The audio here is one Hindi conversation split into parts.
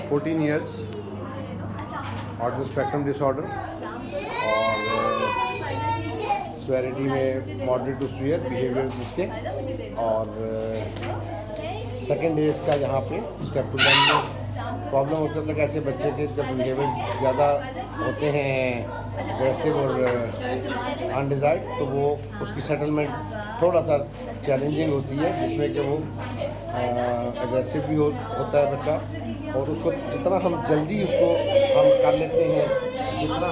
14 ईयर्स, ऑटिज्म स्पेक्ट्रम डिसऑर्डर, और स्वेरिटी में मॉडरेट टू सीवियर बिहेवियर इसके, और सेकेंड डे इसका यहाँ पे स्टेप 2 में प्रॉब्लम होता है। कैसे बच्चे के जब बिहेवियर ज़्यादा होते हैं एग्रेसिव और अनडिज़ायर्ड, तो वो उसकी सेटलमेंट थोड़ा सा चैलेंजिंग होती है, जिसमें कि वो एग्रेसिव भी होता है बच्चा, और उसको जितना हम जल्दी उसको हम कर लेते हैं, जितना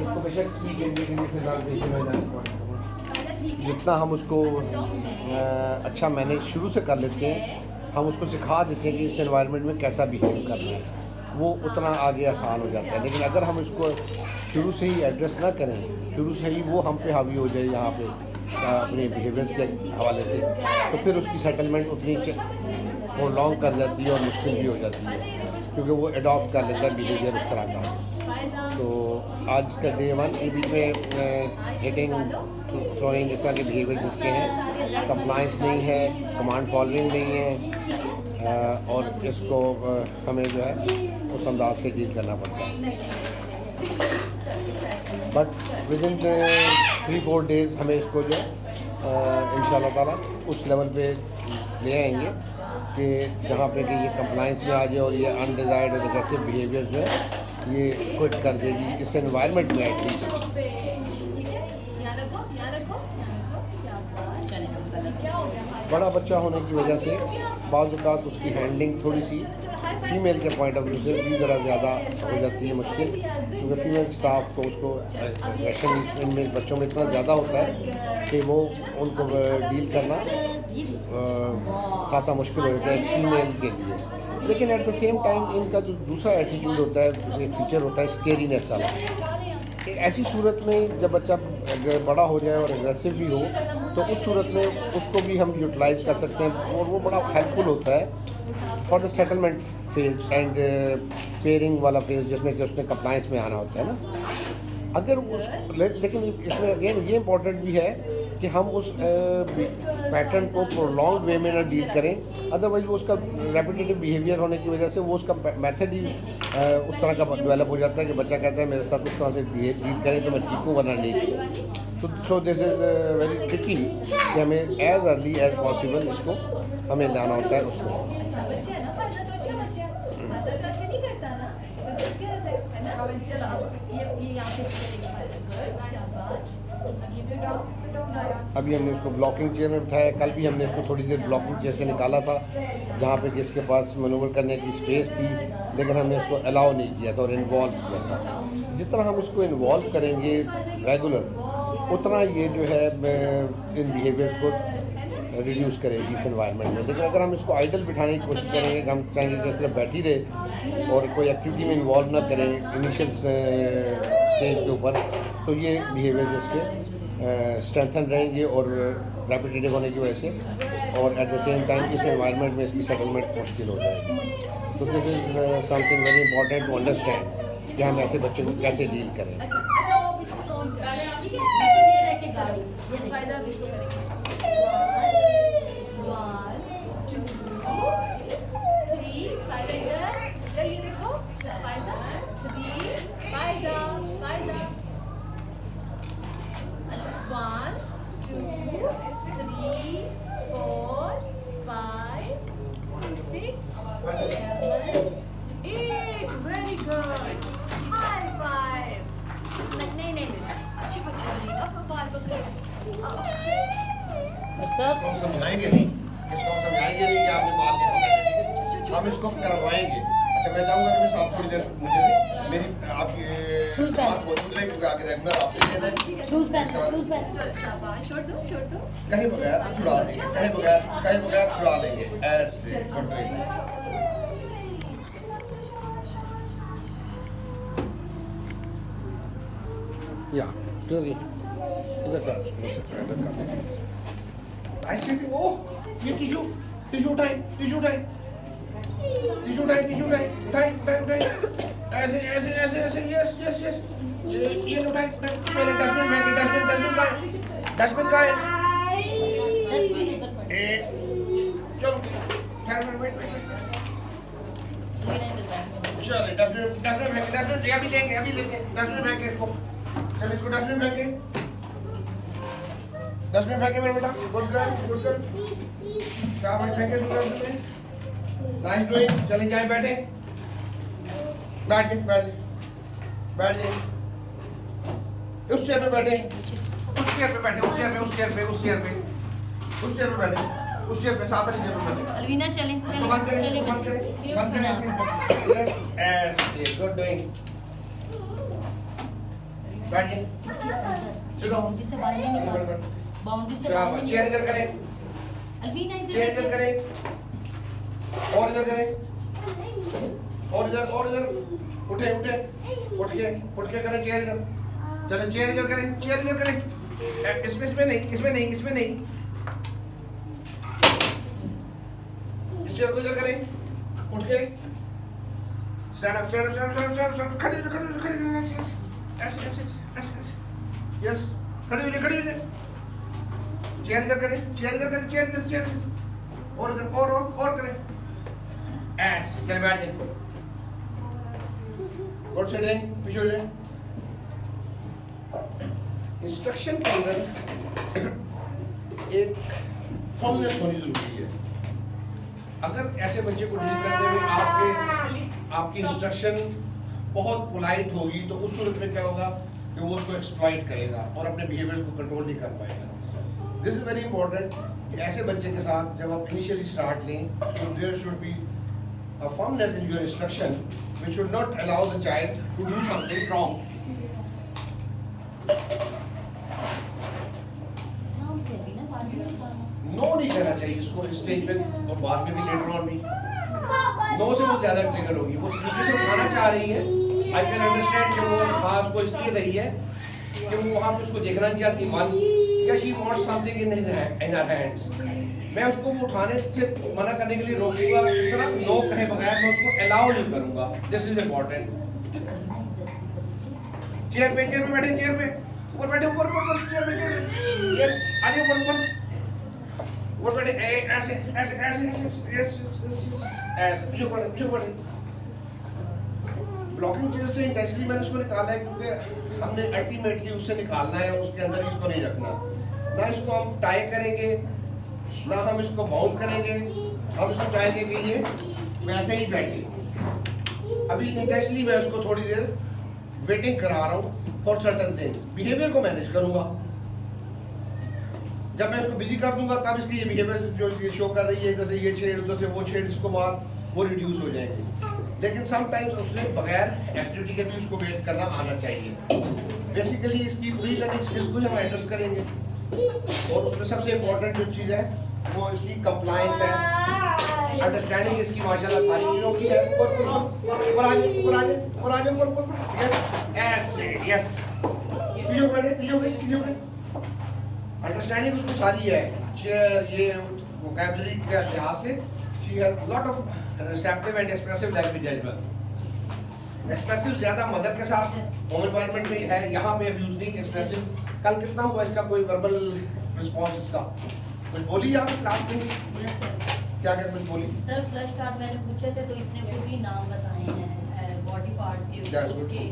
उसको बेशक जितना हम उसको अच्छा मैनेज शुरू से कर लेते हैं, हम उसको सिखा देते हैं कि इस एनवायरनमेंट में कैसा बिहेव करना है, वो उतना आगे आसान हो जाता है। लेकिन अगर हम इसको शुरू से ही एड्रेस ना करें, शुरू से ही वो हम पे हावी हो जाए यहाँ पे अपने बिहेवियर्स के हवाले से, तो फिर उसकी सेटलमेंट उतनी प्रोलॉन्ग कर जाती है और मुश्किल भी हो जाती है, क्योंकि वो अडॉप्ट कर लेता है बिहेवियर उस तरह का। तो आज इसका डे 1 के बीच में हिटिंग थ्रोइंग इस तरह के बिहेवियर जिसके हैं, कंप्लाइंस नहीं है, कमांड फॉलोइंग नहीं है, और इसको हमें जो है उस अंदाज से डील करना पड़ता है। बट विद इन 3-4 डेज़ हमें इसको जो इंशाल्लाह ताला उस लेवल पे ले आएंगे कि जहाँ पे कि ये कंप्लाइंस में आ जाए और ये अनडिज़ायर्ड और एग्रेसिव बिहेवियर जो है ये क्विट कर देगी इस एनवायरनमेंट में एटलीस्ट। बड़ा बच्चा होने की वजह से बाज़ औक़ात उसकी हैंडलिंग थोड़ी सी फीमेल के पॉइंट ऑफ व्यू से भी ज़रा ज़्यादा हो जाती है मुश्किल, क्योंकि फीमेल स्टाफ को उसको एग्रेशन इनमें बच्चों में इतना ज़्यादा होता है कि वो उनको डील करना खासा मुश्किल हो जाता है फीमेल के लिए। लेकिन एट द सेम टाइम इनका जो दूसरा एटीट्यूड होता है, एक फीचर होता है स्केरीनेस वाला। ऐसी सूरत में जब बच्चा बड़ा हो जाए और एग्रेसिव भी हो, तो उस सूरत में उसको भी हम यूटिलाइज़ कर सकते हैं, और वो बड़ा हेल्पफुल होता है for the settlement phase and pairing वाला फेज, जिसमें कि उसने कंप्लाइंस में आना होता है ना। अगर उस लेकिन इसमें अगेन ये इम्पोर्टेंट भी है कि हम उस पैटर्न को प्रोलॉन्ग वे में ना डील करें, अदरवाइज वो उसका रेपिटेटिव बिहेवियर होने की वजह से वो उसका मेथड ही उस तरह का डेवलप हो जाता है कि बच्चा कहता है मेरे साथ उस तरह से डील करें तो मैं ठीक हूँ वरना नहीं। So this is very tricky कि हमें एज अर्ली एज पॉसिबल इसको हमें लाना होता है उसमें। अभी हमने उसको ब्लॉकिंग चेयर में बिठाया, कल भी हमने इसको थोड़ी देर ब्लॉकिंग चेयर से निकाला था जहाँ पे कि इसके पास मैनूवर करने की स्पेस थी, लेकिन हमने इसको अलाउ नहीं किया था और इन्वॉल्व किया था। जितना हम इसको इन्वॉल्व करेंगे रेगुलर, उतना ये जो है इन बिहेवियर्स को रिड्यूस करेगी इस एनवायरनमेंट में। लेकिन अगर हम इसको आइडल बिठाने की कोशिश करेंगे, हम चाहेंगे कि सिर्फ बैठी रहे और कोई एक्टिविटी में इन्वॉल्व ना करें इनिशियल स्टेज के ऊपर, तो ये बिहेवियर्स इसके स्ट्रेंथन रहेंगे और रेपिटेटिव होने की वजह से, और एट द सेम टाइम इस एनवायरनमेंट में इसकी सेटलमेंट मुश्किल हो जाएगी। तो this is something very important to understand कि हम ऐसे बच्चों को कैसे डील करें। इसको हम समझाएंगे नहीं कि आपने बाल नहीं पकड़े, ठीक है? हम इसको करवाएंगे। अच्छा, मैं चाहूँगा कि आप थोड़ी देर मुझे दें, मेरी आपकी बात मौजूद है, क्योंकि आगे रेगुलर आपने देना है। कहीं बगैर तो छुड़ा लेंगे, कहीं बगैर छुड़ा लेंगे, ऐसे या इधर का ऐसे कि वो ये टिश्यू टाइम ऐसे यस ये लो टाइम पहले डस्टबिन का है चलो वेट चल डस्टबिन अभी लेंगे डस्टबिन फेंके इसको, चल इसको डस्टबिन फेंके मेरे बेटा, गुड गर्ल शाबाश, फेंके इसको डस्टबिन में, नाइस डूइंग। चले जाए बैठ जाए उस चेयर पे बैठे, उस चेयर पे बैठे, उस चेयर पे साथ वाली चेयर पे बैठे। अलवीना चले बंद करें ऐसे, ऐसे गुड डूइंग। बैठिए, बाउंड्री से बाहर नहीं निकल, बाउंड्री से बाहर नहीं चेयर इधर करें, अलवीना चेयर इधर करें, और इधर करें, और इधर उठ के करें चेयर इधर, चलें चेयर इधर करें, इसमें नहीं, इस चेयर को इधर करें, उठ के स्टैंड अप, खड़े ऐसे, यस, खड़े हो जाए, चेयर इधर करें, और इधर और करें, ऐसे, चल बैठ जाए, गुड सिटिंग, पीछे हो जाए। इंस्ट्रक्शन के अंदर एक फॉर्मनेस होनी जरूरी है। अगर ऐसे बच्चे को डील करते हुए आपकी इंस्ट्रक्शन बहुत पोलाइट होगी तो उस सूरत में क्या होगा कि वो उसको एक्सप्लॉइट करेगा और अपने बिहेवियर को कंट्रोल नहीं कर पाएगा। दिस इज वेरी इंपॉर्टेंट कि ऐसे बच्चे के साथ जब आप इनिशियली स्टार्ट लें तो there should be a firmness in your instruction which should not allow the child to do something wrong. No नहीं कहना चाहिए इसको स्टेज पे और बाद में भी लेटर ऑन भी। नो से वो ज्यादा ट्रिगर होगी, वो तरीके से उठाना चाह रही है। आई कैन अंडरस्टैंड कि वो खास को इसलिए रही है कि वो वहाँ पे उसको देखना नहीं चाहती वन, या she wants something in her hands. मैं उसको उठाने से मना करने के लिए रोकूंगा, इस तरह नो कहे बगैर मैं उसको अलाउ नहीं करूंगा। This is important. चेयर पे बैठे, चेयर पे ऊपर बैठे, ऊपर चेयर पे, यस आगे ऊपर बैठे, ऐसे यस ऐसे पीछे पड़े। ब्लॉकिंग चेयर से इंटेंशनली मैंने उसको निकाला है क्योंकि हमने अल्टीमेटली उससे निकालना है, उसके अंदर इसको नहीं रखना। ना इसको हम टाई करेंगे, ना हम इसको बाउंड करेंगे, हम इसको चाहेंगे कि ये वैसे ही बैठे। अभी इंटेंशनली मैं उसको थोड़ी देर वेटिंग करा रहा हूँ फॉर सर्टेन थिंग्स। बिहेवियर को मैनेज करूंगा, जब मैं इसको बिजी कर दूंगा तब इसकी ये बिहेवियर जो ये शो कर रही है, इधर से ये छेड़ उधर से वो छेड़, इसको मार, वो रिड्यूस हो जाएंगे। लेकिन समटाइम्स उसने बगैर एक्टिविटी के भी उसको वेट करना आना चाहिए। बेसिकली इसकी प्री लर्निंग स्किल्स को हम एड्रेस करेंगे और उसमें सबसे इम्पोर्टेंट जो चीज़ है वो इसकी कंप्लायंस है, अंडरस्टैंडिंग इसकी माशाल्लाह सारी चीज़ों की है। ऊपर आ जाए ऊपर, यस ऐसे, यस पीछे अंडरस्टैंडिंग उसको सारी है। ये वोकैबुलरी के लिहाज से she has lot of receptive and expressive language as well. Expressive ज्यादा मदर के साथ होम एनवायरनमेंट में है, यहाँ पे यूज नहीं एक्सप्रेसिव। कल कितना हुआ इसका कोई वर्बल रिस्पॉन्स इसका? कुछ बोली यहाँ क्लास में? Yes sir. क्या कुछ बोली? सर फ्लैश कार्ड मैंने पूछे थे तो इसने खुद ही नाम बताए हैं बॉडी पार्ट्स के उसके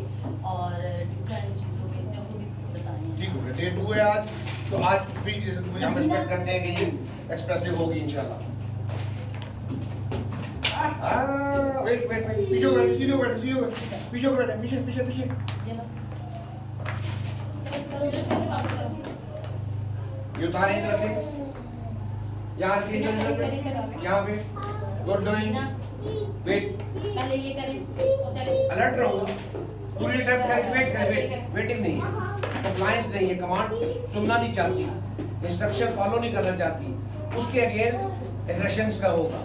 और डिफरेंट चीज़ों के इसने खुद ही बताए हैं। ठीक हो गया, डे 2 है आज, तो आज भी हम एक्सपेक्ट करते हैं कि ये एक्सप्रेसिव होगी इंशाल्लाह। वेट पीछे बैठे, सीधे पीछे ये उतारे इधर रखे, यहाँ रखे, यहाँ पे गुड डूइंग। वेट, पहले ये करें, अलर्ट रहूंगा पूरी टाइम करें, वेटिंग नहीं है, कंप्लायंस नहीं है, कमांड सुनना नहीं चाहती, इंस्ट्रक्शन फॉलो नहीं करना चाहती, उसके अगेंस्ट एग्रेशंस का होगा।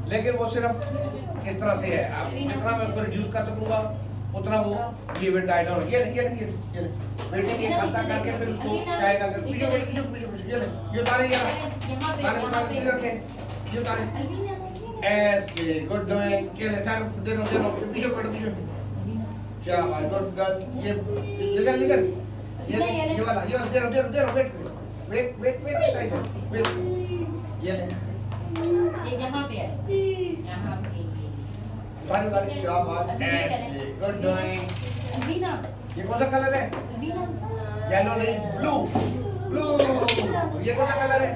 लेकिन वो सिर्फ इस तरह से है, अब जितना मैं उसको रिड्यूस कर सकूंगा उतना वो बिहेवियर डाइट डाउन। ये वेटिंग एक हफ्ता करके फिर उसको चाहेगा पीछे ये उतारे, ये उतारे ऐसे गुड डूइंग। पीछे शाबाश, गुड गर्ल। ये लिसन ये वाला दे वेट ये यहाँ पे है, यहाँ पे ताली ताली शाबाश ऐसे गुड डूइंग वीना ये कौन सा कलर है वीना येलो नहीं ब्लू ब्लू ये कौन सा कलर है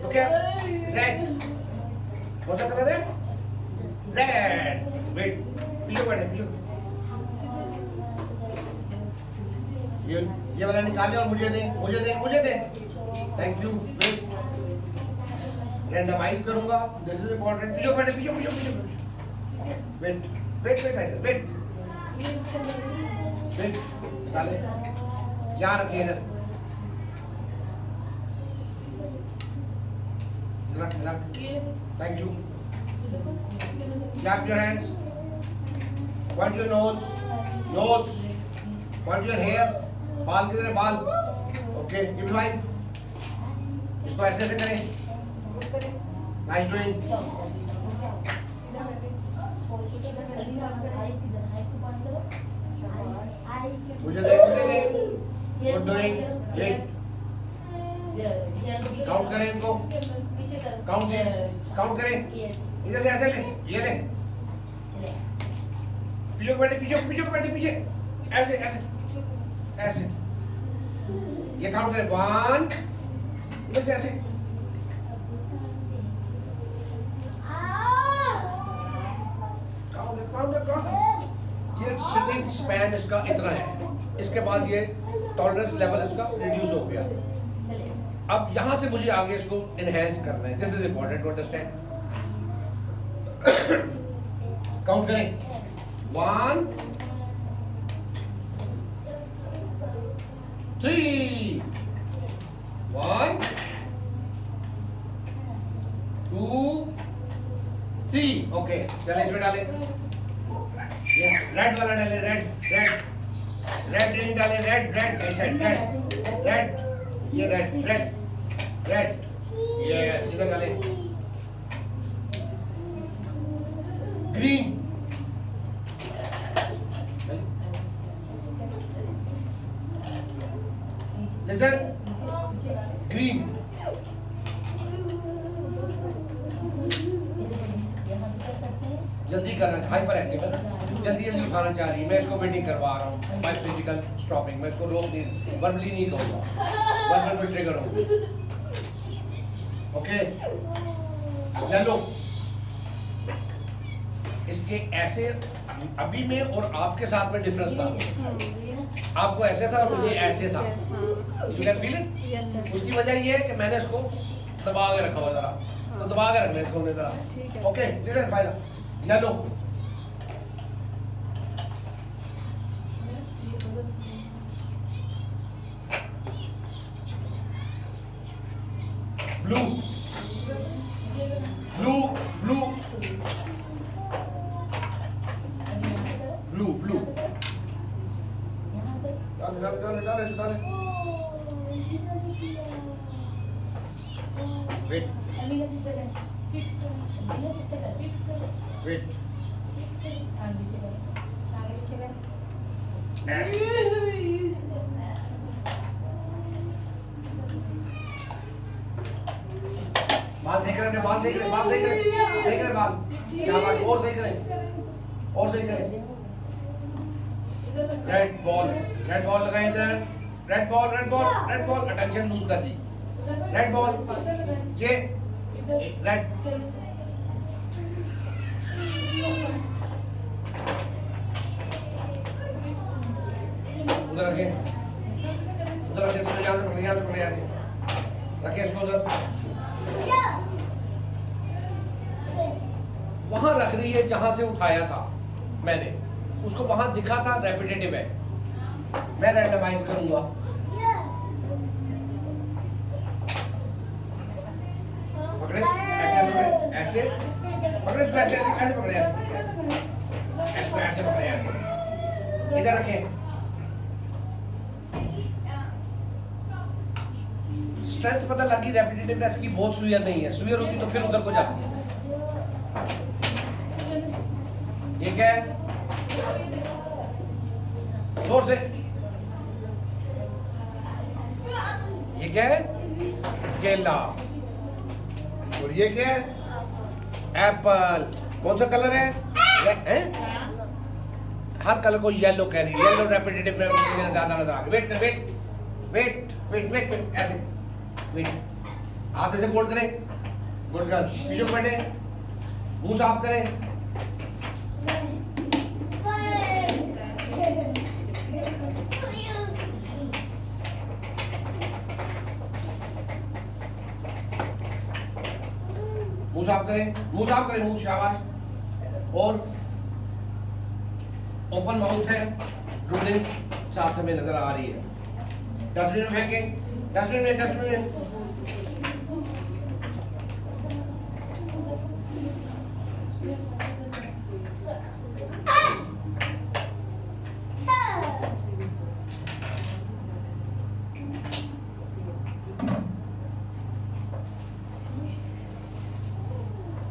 ओके रेड कौन सा कलर है रेड वेट पीछे बैठे पीछे ये वाला निकाले और मुझे दे थैंक यू वेट रैंडमाइज करूंगा दिस इज इंपॉर्टेंट पीछे वेट निकाले यहाँ रखिए इधर रख thank you clap your hands point your nose point your hair बाल किधर है बाल ओके गिव मी 5 इसको ऐसे करें नाइस डूइंग मुझे दे गुड डूइंग वेट काउंट करें इनको काउंट करें इधर से ऐसे ले ये ले पीछे बैठे ऐसे ये काउंट करें 1 इधर से ऐसे काउंट ये सिटिंग स्पैन इसका इतना है इसके बाद ये टॉलरेंस लेवल इसका रिड्यूस हो गया अब यहां से मुझे आगे इसको एनहांस करना है this is important to understand count करें 1 3 1 2 3 ओके चलिए इसमें डालें ये रेड वाला डालें रेड रिंग डालें रेड ऐसा रेड ये रेड ये इधर डालें ग्रीन लिसन ग्रीन जल्दी करना हाइपर एक्टिव है जल्दी उठाना चाह रही है मैं इसको वेटिंग करवा रहा हूँ बाय फिजिकल स्टॉपिंग मैं इसको रोक नहीं वर्बली नहीं कहूँगा वर्बल ट्रिगर होगी ओके ले लो इसके ऐसे अभी में और आपके साथ में डिफरेंस था आपको ऐसे था और मुझे ऐसे था यू कैन फील इट उसकी वजह ये है कि मैंने इसको दबा के रखा हुआ जरा तो दबा के रखना इसको अपने तरह ओके लिसन फायदा ले लो blue blue blue blue blue डाले वेट वेट बाल सही करें बाल सही करें बाल क्या बात और सही करें रेड बॉल लगाए इधर रेड बॉल अटेंशन लूज कर दी रेड बॉल ये रेड उधर रखे इसको यहाँ से पकड़े रखे इसको उधर वहां रख रही है जहां से उठाया था मैंने उसको वहां दिखा था रेपिटेटिव है मैं रैंडमाइज करूंगा पकड़े ऐसे पकड़े इसको ऐसे पकड़े ऐसे पकड़े ऐसे इधर रखें स्ट्रेंथ पता लगी रेपिटेटिवनेस की बहुत सुयर नहीं है सुयर होती तो फिर उधर को जाती है ये क्या है जोर से ये क्या है केला और ये क्या है एप्पल कौन सा कलर है? हर कलर को येलो कह रही है, येलो रेपिटेटिव ज्यादा नजर आ गया। वेट कर, wait wait wait wait wait, ऐसे वेट, हाथ ऐसे फोल्ड करें, गुड गर्ल, पीछे को बैठे, मुंह साफ करें। मुंह साफ करें, मुंह साफ करें, मुंह, शाबाश। और ओपन माउथ है, ड्रूलिंग साथ हमें नजर आ रही है। डस्टबिन में फेंके, डस्टबिन में, डस्टबिन में।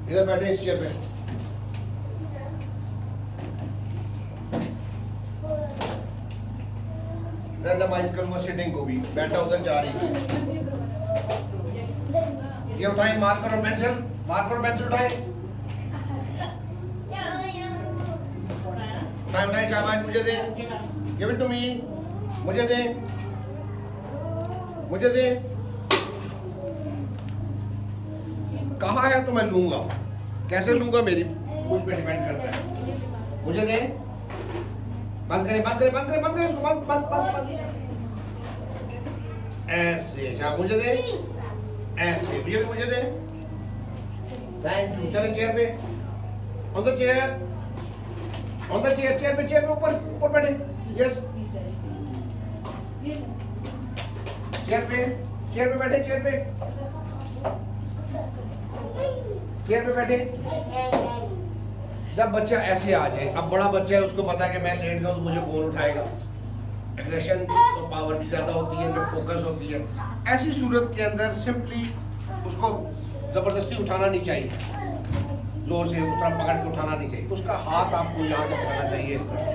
इधर बैठे इस चेयर पे। रैंडमाइज करूंगा सिटिंग को भी, बैठा उधर जा रही है। ये उठाए, मार्कर और पेंसिल, मार्कर और पेंसिल उठाए, उठाए उठाए, शाबाश, मुझे दे, गिव इट टू मी, मुझे दे, मुझे दे। कहाँ है तो मैं लूंगा, कैसे लूंगा मेरी मुझ पे डिपेंड करता है। मुझे दे, बंद करें, बंद करें, बंद करें, बंद करें उसको, बंद बंद बंद बंद, ऐसे। शाबाश, मुझे दे, ऐसे, ये मुझे दे, थैंक यू। चले चेयर पे, on the chair, on the chair, chair पे, चेयर पे, ऊपर ऊपर बैठे, यस, चेयर पे, चेयर पे बैठे, चेयर पे, चेयर पे बैठे। जब बच्चा ऐसे आ जाए, अब बड़ा बच्चा है, उसको पता है कि मैं लेट गया तो मुझे कौन उठाएगा, एग्रेशन तो पावर भी ज़्यादा होती है, इनमें फोकस होती है। ऐसी सूरत के अंदर सिंपली उसको ज़बरदस्ती उठाना नहीं चाहिए, जोर से उस तरह पकड़ के उठाना नहीं चाहिए। उसका हाथ आपको यहाँ से पकड़ना चाहिए, इस तरह से,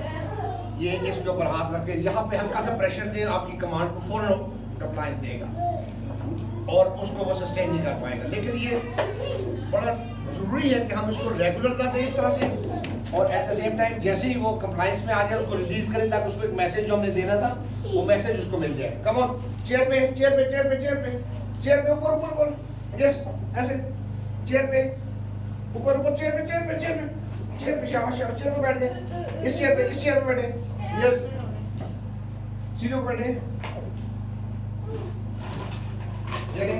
ये इसके ऊपर हाथ रख के यहाँ पे हल्का सा प्रेशर दें, आपकी कमांड को फौरन कंप्लाइंस देगा और उसको वो सस्टेन नहीं कर पाएगा। लेकिन ये बड़ा ज़रूरी है कि हम इसको रेगुलर ना दें इस तरह से, और एट द सेम टाइम जैसे ही वो कंप्लाइंस में आ जाए उसको रिलीज करें, ताकि उसको एक मैसेज जो हमने देना था वो मैसेज उसको मिल जाए। कम ऑन, चेयर पे, चेयर पे, चेयर पे, चेयर पे, चेयर पे, ऊपर ऊपर ऊपर, यस, ऐसे, चेयर पे, ऊपर ऊपर, चेयर पे, चेयर पे, चेयर पे, चेयर पे, शाबाश शाबाश, चेयर पे बैठ जाए, इस चेयर पे, इस चेयर पे बैठे, यस, सीधे पे बैठे, ये ले,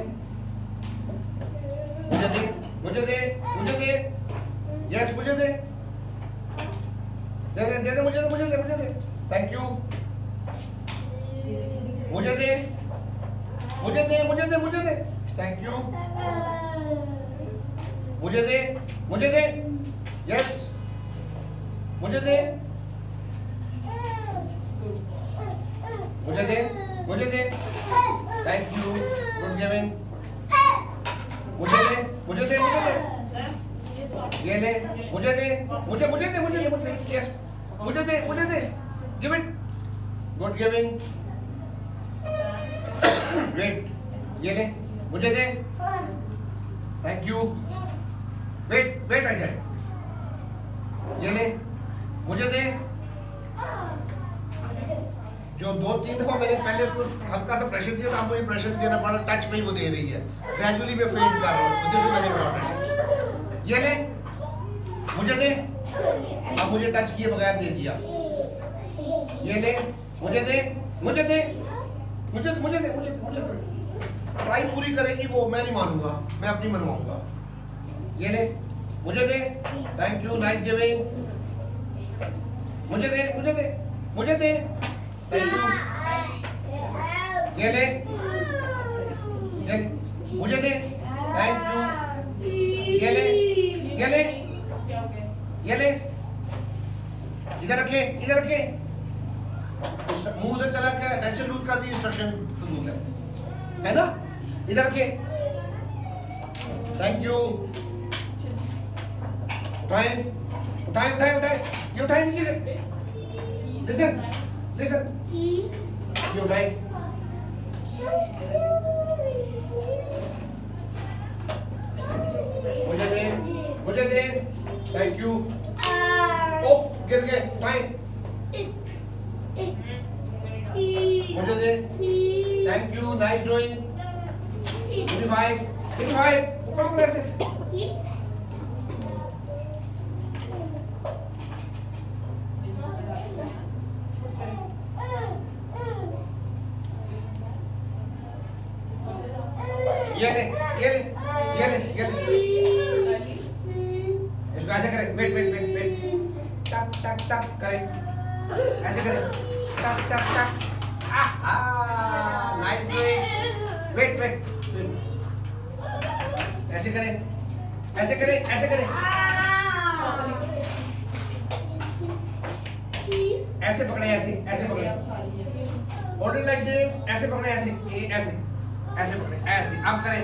मुझे दे, मुझे दे, मुझे दे, यस, मुझे दे, दे दे, दे दे, मुझे दे, मुझे दे, मुझे दे, थैंक यू, मुझे दे, मुझे दे, मुझे दे, मुझे दे, थैंक यू, मुझे दे, मुझे दे, यस, मुझे दे, मुझे दे, मुझे दे, थैंक यू, गुड गिविंग, मुझे दे, मुझे दे, मुझे दे, ये ले, मुझे दे, मुझे, मुझे दे, मुझे दे, मुझे दे, मुझे दे, मुझे दे, give it, good giving, wait, ये ले, मुझे दे, थैंक यू, वेट वेट, ऐसे, ये ले, मुझे दे। जो 2-3 दफा मैंने पहले उसको हल्का सा प्रेशर दिया था, अब मुझे प्रेशर नहीं देना पड़ा, टच में ही वो दे रही है, ग्रेजुअली मैं फेड कर रहा हूँ उसको, दिस इज वेरी इंपॉर्टेंट। ये ले, मुझे दे, अब मुझे टच किए बगैर दे दिया, ये ले, मुझे दे, मुझे दे, मुझे दे, मुझे दे, मुझे दे, मुझे दे, ट्राई पूरी करेगी वो, मैं नहीं मानूंगा, मैं अपनी मनवाऊंगा, ये ले, मुझे दे, थैंक यू, नाइस गिविंग, मुझे दे, मुझे दे, मुझे दे, थैंक यू, ये ले, ये ले, मुझे दे, थैंक यू, ये ले, ये ले, ये ले, इधर रखे, इधर रखे, मुंह उधर चला के टेंशन लूज कर दी, इंस्ट्रक्शन फजूल है ना, इधर रखे, थैंक यू, उठाए, उठाए, उठाए, उठाए, ये उठाए नीचे से, लिसन, लिसन, ये उठाए, मुझे दे, मुझे दे, थैंक यू। ओ गिर गए टाइम मुझे दे। Thank you, nice doing. 25 25 ऊपर ऊपर ऐसे। ये ले ये ले ये ले ये ले। इसको ऐसे करें, वेट वेट वेट वेट, टक टक टक करें, ऐसे करें, टक टक टक। Nice doing. वेट वेट, ऐसे करें, ऐसे करें, ऐसे करें, ऐसे पकड़े, ऐसे ऐसे पकड़े, होल्ड इट लाइक दिस, ऐसे पकड़े, ऐसे ऐसे ऐसे पकड़े, ऐसे अब करें,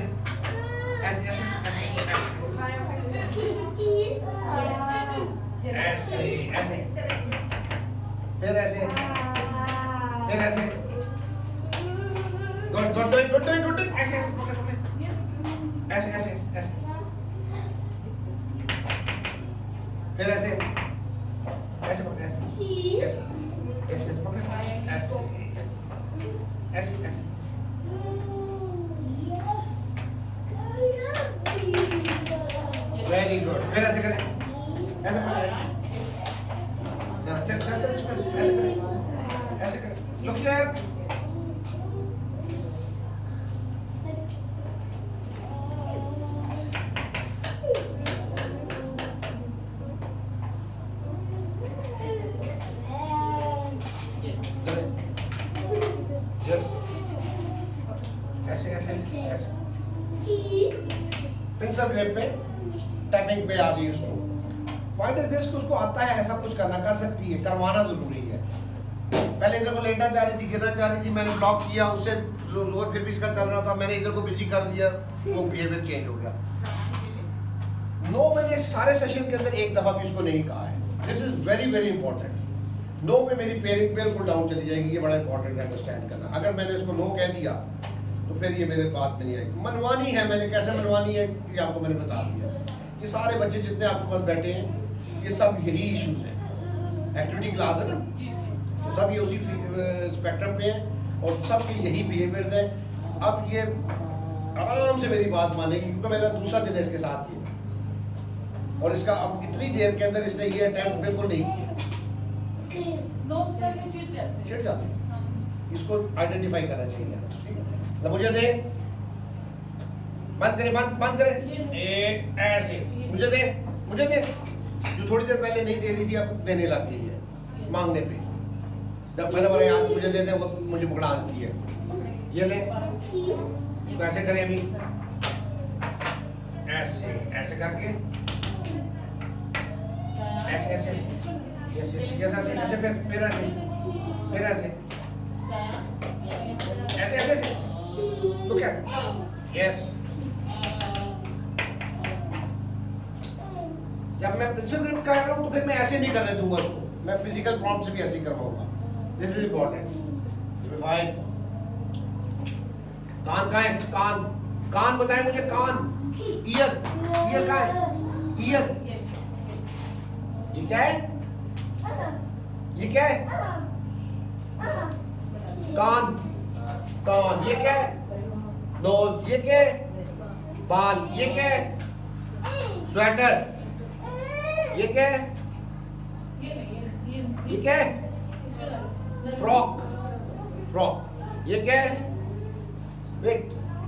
ऐसे ऐसे ऐसे ऐसे, फिर ऐसे, फिर ऐसे, good good doing, good doing, good doing, ऐसे ऐसे पकड़े पकड़े, ऐसे ऐसे ऐसे, फिर ऐसे ऐसे पकड़े, ऐसे ऐसे पकड़े, ऐसे ऐसे ऐसे, वेरी गुड। फिर ऐसे करें, ऐसे पकड़े, चल चल चल, इसको ऐसे करें, ऐसे करें, लुक हियर। ऐसे ऐसे ऐसे, पेंसिल ग्रेप पे टाइपिंग पे आ गई उसको। पॉइंट इज दिस, उसको आता है ऐसा कुछ करना, कर सकती है, करवाना जरूरी है। पहले इधर को लेटना चाह रही थी, गिरना चाह रही थी, मैंने ब्लॉक किया, उससे जोर फिर भी इसका चल रहा था, मैंने इधर को बिजी कर दिया, वो बिहेवियर चेंज हो गया। नो, मैंने सारे सेशन के अंदर एक दफा भी उसको नहीं कहा है। This is very very important. No में मेरी पेयरिंग बिल्कुल डाउन चली जाएगी, ये बड़ा इंपॉर्टेंट है अंडरस्टैंड करना। अगर मैंने इसको नो कह दिया तो फिर ये मेरे बात में नहीं आएगी। मनवानी है, मैंने कैसे मनवानी है ये आपको मैंने बता दिया। ये सारे बच्चे जितने आपके पास बैठे हैं, ये सब यही इश्यूज हैं। एक्टिविटी क्लास है ना, तो सब ये उसी स्पेक्ट्रम पे हैं और सब के यही बिहेवियर्स हैं। अब ये आराम से मेरी बात मानेगी, क्योंकि मेरा दूसरा दिन है इसके साथ ये, और इसका अब इतनी देर के अंदर इसने ये अटेम्प्ट बिल्कुल नहीं किया, चिढ़ जाती है। इसको आइडेंटिफाई करना चाहिए, ठीक है। तो मुझे दे, बंद करें, बंद करें, ऐसे मुझे दे, मुझे दे। जो थोड़ी देर पहले नहीं दे रही थी, अब देने लग गई है मांगने पे। जब मैंने बोला यहाँ से मुझे दे दे, वो मुझे पकड़ा देती है। ये ले, इसको ऐसे करें अभी, ऐसे ऐसे करके, ऐसे ऐसे ऐसे ऐसे ऐसे, फिर ऐसे, फिर ऐसे ऐसे ऐसे ऐसे, तो क्या, यस। जब मैं पेंसिल ग्रिप कर रहा हूँ तो फिर मैं ऐसे नहीं करने दूंगा उसको, मैं फिजिकल प्रॉम्प्ट से भी ऐसे ही करवाऊंगा। This is important. कान कहाँ है? कान, कान बताएं मुझे, कान, ईयर, ईयर कहाँ है? ईयर, ये क्या है? ये क्या है? कान, कान, ये क्या है? नोज, ये क्या है? बाल, ये क्या है? स्वेटर, ये क्या है? ये क्या है? फ्रॉक, फ्रॉक, ये क्या है? वेट,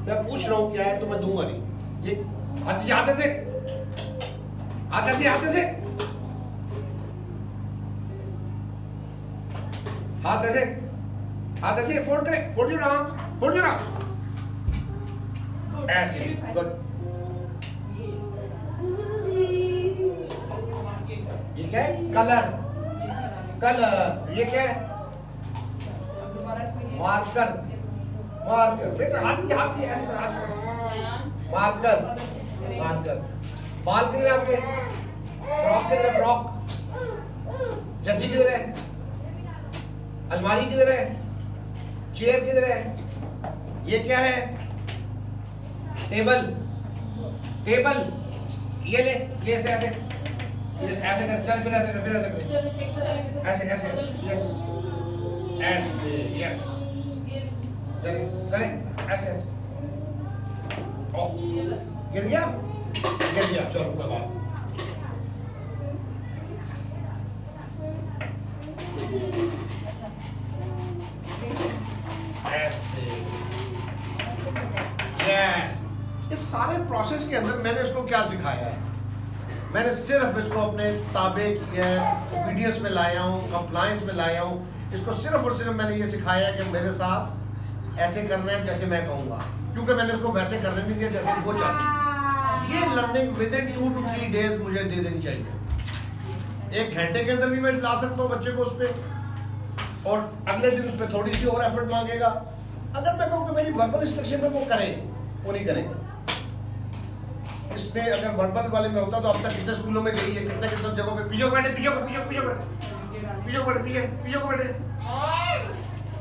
मैं पूछ रहा हूँ क्या है तो मैं दूंगा नहीं। ये हाथ से, हाथ से, हाथ से, हाथ से, हाथ से, फोल्ड करें, fold your arm, fold your arm, ऐसे, गुड। ये क्या है? कलर, कलर, ये क्या है? मार्कर, मार्कर, बेटा हाथ ऐसे कर, मार्कर, मार्कर। बाल किधर है आपके? फ्रॉक किधर है? फ्रॉक, जर्सी किधर है? अलमारी किधर है? चेयर किधर है? ये क्या है? टेबल, टेबल, ये ले, ये ऐसे ऐसे, ऐसे कर, चल फिर ऐसे कर, फिर ऐसे कर, ऐसे ऐसे यस ऐसे यस चलिए करें ऐसे ऐसे ओह गिर गया चलो कोई बात ऐसे यस इस सारे प्रोसेस के अंदर मैंने इसको क्या सिखाया है मैंने सिर्फ इसको अपने ताबे वीडियोस में लाया हूँ कंप्लायंस में लाया हूँ इसको सिर्फ और सिर्फ मैंने ये सिखाया है कि मेरे साथ ऐसे करना है जैसे मैं कहूँगा क्योंकि मैंने इसको वैसे करने नहीं दिया जैसे वो चाहती ये learning with in 2 to 3 days मुझे दे देनी चाहिए 1 घंटे के अंदर भी मैं ला सकता हूँ बच्चे को उस पर और अगले दिन उस पर थोड़ी सी और एफर्ट मांगेगा अगर मैं कहूँ कि मेरी वर्बल इंस्ट्रक्शन में वो करें वो नहीं करेंगे इसमें अगर वर्बल वाले में होता तो अब तक कितने स्कूलों में गई है कितने कितने जगहों पे पीछे बैठे पीछे को बैठे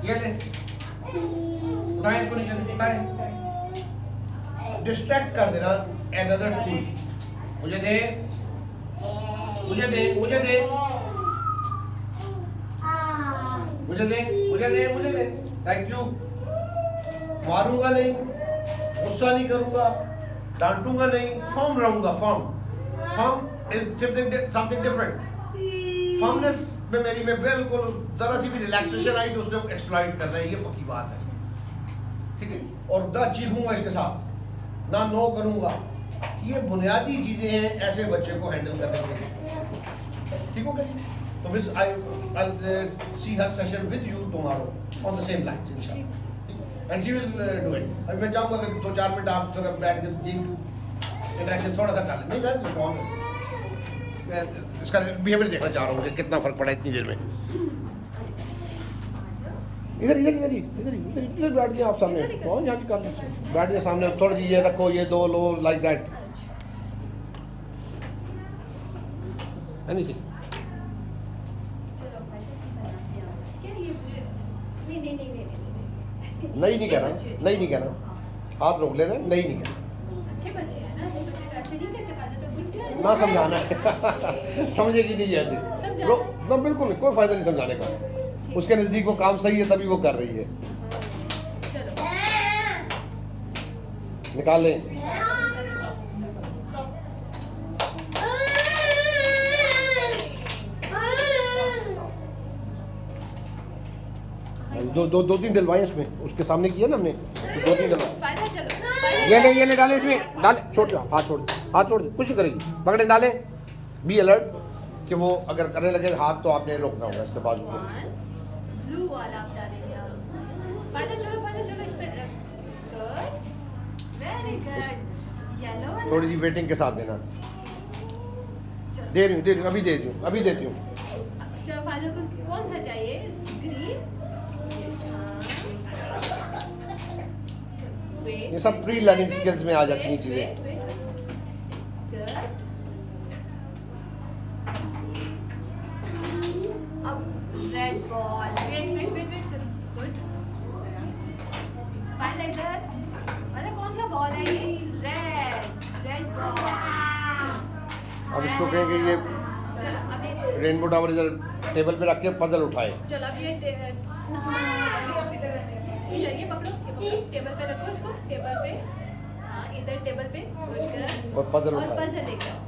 ये ले उठाएं इसको नीचे से उठाएं डिस्ट्रैक्ट कर देना अनदर टूल मुझे दे मुझे दे मुझे दे मुझे दे मुझे दे मुझे दे थैंक यू मारूंगा नहीं गुस्सा नहीं करूंगा डांटूंगा नहीं फर्म रहूंगा firm is something different firmness में मेरी में बिल्कुल जरा सी भी रिलैक्सेशन आई तो उसने एक्सप्लॉइट करना है ये पक्की बात है ठीक है और ना चीखूंगा इसके साथ ना नो करूंगा ये बुनियादी चीजें हैं ऐसे बच्चे को हैंडल करने के लिए ठीक हो गई तो miss I see her session with you tomorrow on the same lines इंशाल्लाह and she will do it. अभी मैं चाहूँगा कि 2-4 मिनट आप थोड़ा बैठ के इंटरेक्शन थोड़ा सा कर लें नहीं ना मैं इसका बिहेवियर देखना चाह रहा हूँ कि कितना फर्क पड़ा इतनी देर में इधर बैठ जाए आप सामने कौन यहाँ कर बैठ जाए सामने थोड़ा ये रखो ये दो लो लाइक दैट एनीथिंग नहीं कहना हाथ रोक लेना नहीं कहना अच्छे बच्चे हैं ना अच्छे बच्चे तो ऐसे नहीं करते फायदा तो गुड गर्ल ना समझाना है समझेगी नहीं ऐसे ना बिल्कुल नहीं कोई फायदा नहीं समझाने का उसके नजदीक वो काम सही है तभी वो कर रही है चलो निकाल लें दो तीन डलवाए इसमें उसके सामने किया ना हमने 2-3 डलवाए फायदा चलो ये ले डाले इसमें डाले छोड़ दो हाथ छोड़ दे कुछ नहीं करेगी पकड़े डाले बी अलर्ट कि वो अगर करने लगे हाथ तो आपने रोकना होगा इसके बाद ब्लू वाला आप डालेंगे फायदा चलो इस पे गुड वेरी गुड येलो वाला थोड़ी सी वेटिंग के साथ देना दे रही हूँ अभी देती हूँ चलो फायदा को कौन सा चाहिए ग्रीन ये सब प्री लर्निंग स्किल्स में आ जाती हैं चीजें अब red ball wait good final इधर मतलब कौन सा बॉल है ये रेड बॉल अब इसको कहेंगे ये चलो अब ये रेनबो टावर इधर टेबल पे रख के पजल उठाए चलो अब ये पकड़ो टेबल पे रखो इसको टेबल पे हाँ इधर टेबल पे और पजल और उठाए पजल लेके आओ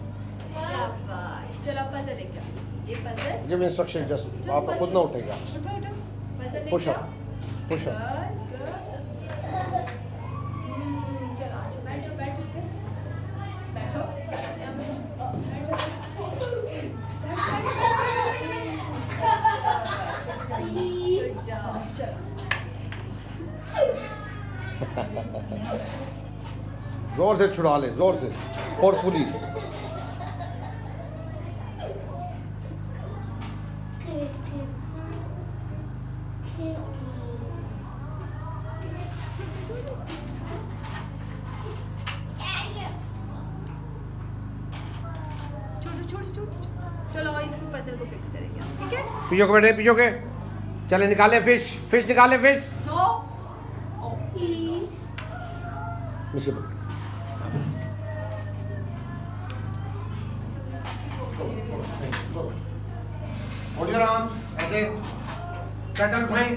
शाबाश चलो अब पजल लेके आओ ये पजल गिव इंस्ट्रक्शन जस्ट आप खुद ना उठेगा उठो पजल पुश लेके अप आओ पुश अप चलो आज बैठो गुड जॉब चलो जोर से छुड़ा ले जोर से फोर्सफुली चलो इसको पजल को फिक्स करेंगे हम, ठीक है पीछे को बैठे पीछे के चले निकाले फिश निकाले फिश नो नीचे पकड़। होल्ड योर आर्म ऐसे, टर्टल उठाएं,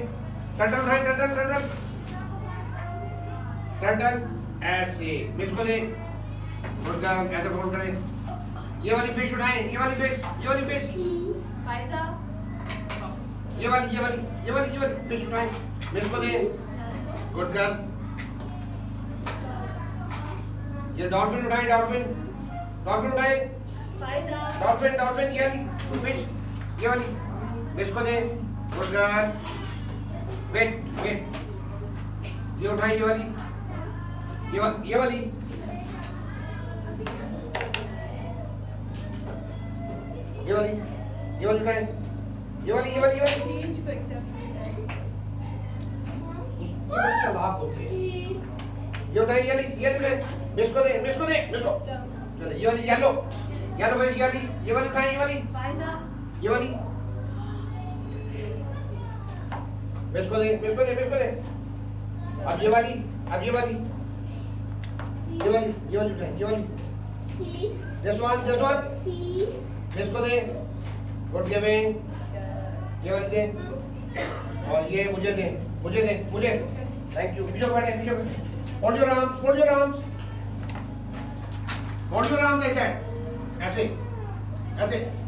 टर्टल उठाएं, टर्टल टर्टल टर्टल ऐसे, इसको दें, गुड गर्ल, ऐसे फोल्ड करें, ये वाली फिश उठाएं, ये वाली फिश, ये वाली फिश, फाइजा ये वाली फिश उठाएं, इसको दें, गुड गर्ल, ये डॉल्फिन उठाएं, डॉल्फिन उठाएं, फाइजा डॉल्फिन ये वाली फिश, ये वाली, इसको दें, गुड गर्ल, वेट, ये उठाएं, ये वाली उठाएं, ये वाली रेंज को एक्सेप्ट नहीं करें। ये बड़े चालाक होते हैं, ये उठाएं, ये उठाएं, इसको दे, चलो चलो ये वाली येलो फिश, ये वाली उठाएं, फाइजा ये वाली, इसको दे, अब ये वाली उठाएं, जसवान, इसको दे, गुड गिविंग, ये वाली दे, और ये मुझे दे, थैंक यू, पीछे बैठे, होल्ड योर आर्म्स, ऐसे,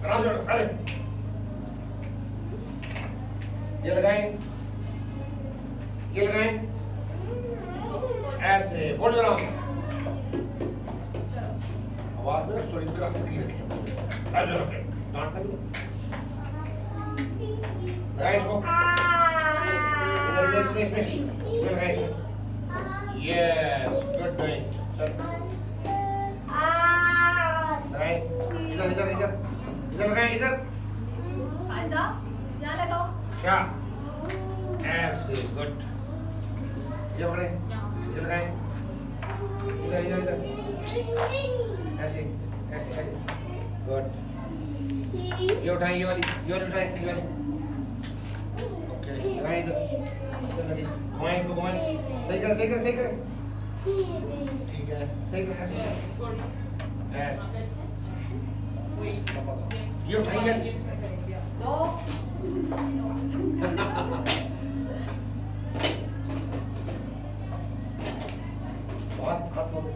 आराम से, अरे, ये लगाएं, ऐसे, होल्ड योर आर्म, आवाज में थोड़ी क्रॉस की रखिए, ऐसे रखें, डांट कर लगाएं इसको, इधर इसमें लगाएं, यस, गुड डूइंग, सर, लगाएं, इधर लगाएं, इधर, फाइजा यहाँ लगाओ। क्या, ऐसे, गुड, ये पकड़े, इधर लगाएं, इधर, ऐसे, गुड, ये उठाएं, ये वाली, ओके, लगाएं इधर, घुमाएं इसको, सही कर, ठीक है, सही कर, ऐसे, ये उठाइए, दो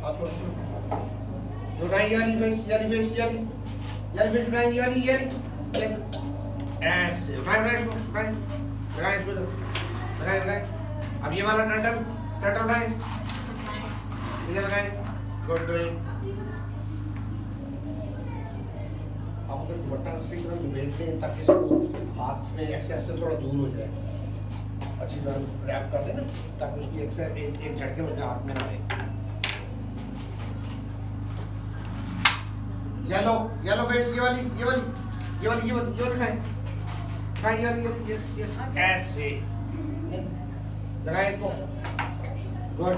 हाथ छोड़, उठाएं, ये वाली फिश उठाएं, ये वाली, ऐसे, उठाएं, लगाएं इसको, लगाएं, अब ये वाला टर्टल उठाएं, इधर लगाएं, गुड डूइंग, आप अगर दुपट्टा सही तरह लपेट लें ताकि इसको हाथ में एक्सेस से थोड़ा दूर हो जाए, अच्छी तरह रैप कर लेना ताकि उसकी एक्सेस एक झटके में हाथ में ना आए। येलो फिश, ये वाली उठाएं, ऐसे, लगाएं इसको, गुड,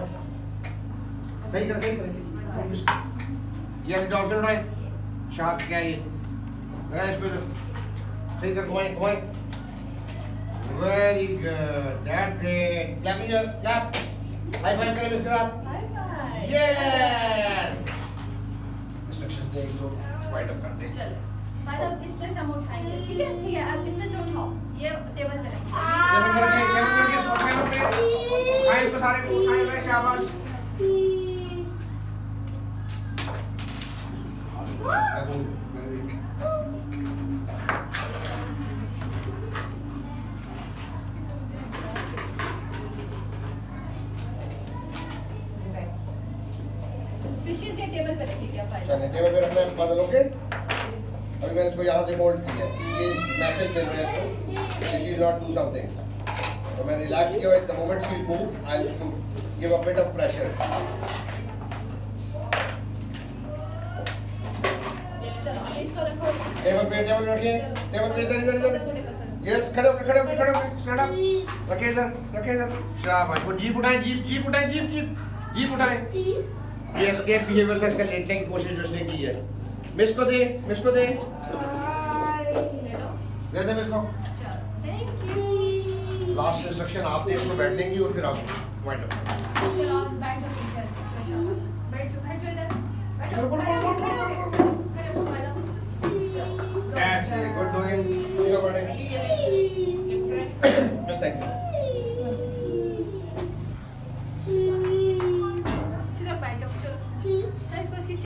सही कर, ये डॉल्फिन उठाएं, शार्क क्या है ये, लगाएं इसको, सही कर, घुमाएं, very good, that's great, clap, high five करें इसके साथ, यस, इंस्ट्रक्शंस दे, एक दो वाइड अप कर दे, चलो फाइजा इसमें से हम उठाएंगे, ठीक है, आप इसमें से उठाओ, ये टेबल पे रखिए। उठाएं इसको सारे को, उठाएं, शाबाश, फिशेस ये टेबल पे रखिए फाइजा। चलिए टेबल पे रखना है फजल, ओके। अभी मैंने इसको यहाँ से होल्ड किया है, ये मैसेज दे रहा है इसको, she will not do something, तो मैं रिलैक्स किया है, the moment she move I will give a bit of pressure, चलो अब इसको रखो टेबल पे रखिए, इधर, यस, खड़े होकर स्टैंड अप, रखे इधर, शाबाश, वो जीप उठाएं, जीप उठाएं, ये एस्केप बिहेवियर था इसका, लेटने की कोशिश जो उसने की है, मिस को दे, ले लो, दे दे मिस को, चलो थैंक यू। लास्ट इंस्ट्रक्शन आप दे, इसको बैठ देंगी और फिर आप पॉइंट अप, चलो आप बैठ जाओ पीछे, चलो बैठ जाओ इधर, बैठो, बोल, खड़े हो, फाइजा। Yes, गुड डूइंग, ठीक है बड़े।